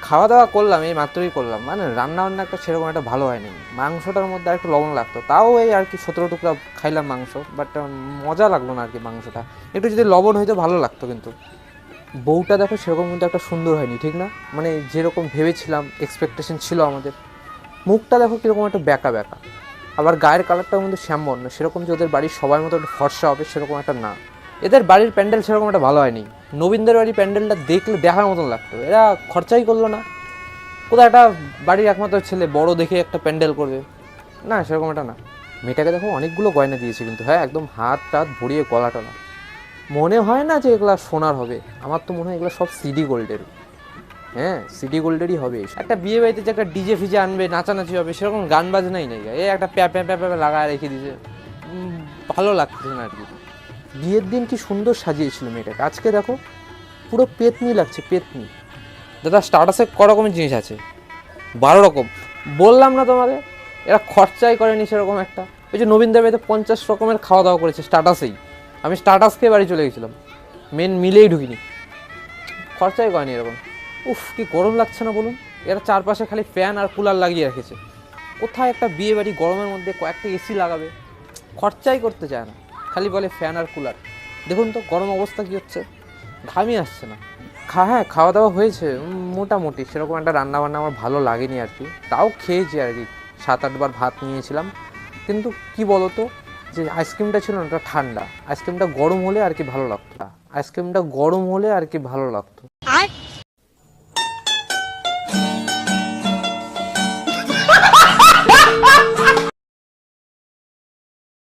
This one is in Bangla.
খাওয়া দাওয়া করলাম, এই মাত্রই করলাম, মানে রান্না বান্না একটা সেরকম একটা ভালো হয়নি। মাংসটার মধ্যে আর একটু লবণ লাগতো, তাও এই আর কি 17 টুকরা খাইলাম মাংস, বাট মজা লাগলো না আর কি। মাংসটা একটু যদি লবণ হইতো ভালো লাগতো, কিন্তু বউটা দেখো সেরকম কিন্তু একটা সুন্দর হয়নি, ঠিক না? মানে যেরকম ভেবেছিলাম, এক্সপেকটেশন ছিল আমাদের, মুখটা দেখো কীরকম একটা ব্যাকা ব্যাকা, আবার গায়ের কালারটাও কিন্তু শ্যামবর্ণ, সেরকম যে ওদের বাড়ির সবার মতো একটা ফর্সা হবে সেরকম একটা না। এদের বাড়ির প্যান্ডেল সেরকম একটা ভালো হয়নি। নবীনদের বাড়ির প্যান্ডেলটা দেখলে দেখার মতন লাগতো, এরা খরচাই করলো না। কোথাও একটা বাড়ির একমাত্র ছেলে বড় দেখে একটা প্যান্ডেল করবে না, সেরকম একটা না। মেয়েটাকে দেখো অনেকগুলো গয়না দিয়েছে কিন্তু, হ্যাঁ, একদম হাত টাত ভরিয়ে গলা টলা। মনে হয় না যে এগুলা সোনার হবে, আমার তো মনে হয় এগুলো সব সিডি গোল্ডের। হ্যাঁ, সিডি গোল্ডেরই হবে। একটা বিয়ে বাড়িতে যে একটা ডিজে ফিজে আনবে, নাচানাচি হবে, সেরকম গান বাজনাই নেই, এই একটা প্যা প্যা প্যা প্যা লাগায় রেখে দিয়েছে। ভালো লাগতেছে না আর কি। বিয়ের দিন কি সুন্দর সাজিয়েছিল মেয়েটাকে, আজকে দেখো পুরো পেতনি লাগছে, পেতনি। দাদা, স্টার্টাসে ক রকমের জিনিস আছে? 12 রকম। বললাম না তোমাকে, এরা খরচাই করেনি সেরকম একটা। ওই যে নবীনদের বাড়িতে 50 রকমের খাওয়া দাওয়া করেছে স্টার্টাসেই, আমি স্টার্টাস খেয়ে বাড়ি চলে গেছিলাম, মেন মিলেই ঢুকিনি। খরচাই করেনি এরকম। উফ, কি গরম লাগছে না বলুন? এরা চারপাশে খালি ফ্যান আর কুলার লাগিয়ে রেখেছে। কোথায় একটা বিয়ে বাড়ি গরমের মধ্যে কয়েকটা এসি লাগাবে? খরচাই করতে চায় না, খালি বলে ফ্যান আর কুলার। দেখুন তো গরম অবস্থা কী হচ্ছে, ঘামই আসছে না। হ্যাঁ, খাওয়া দাওয়া হয়েছে মোটামুটি, সেরকম একটা রান্না বান্না আমার ভালো লাগেনি আর কি, তাও খেয়েছি আর কি। 7-8 বার ভাত নিয়েছিলাম, কিন্তু কি বলতো, যে আইসক্রিমটা ছিল না ওটা ঠান্ডা, আইসক্রিমটা গরম হলে আর কি ভালো লাগতো।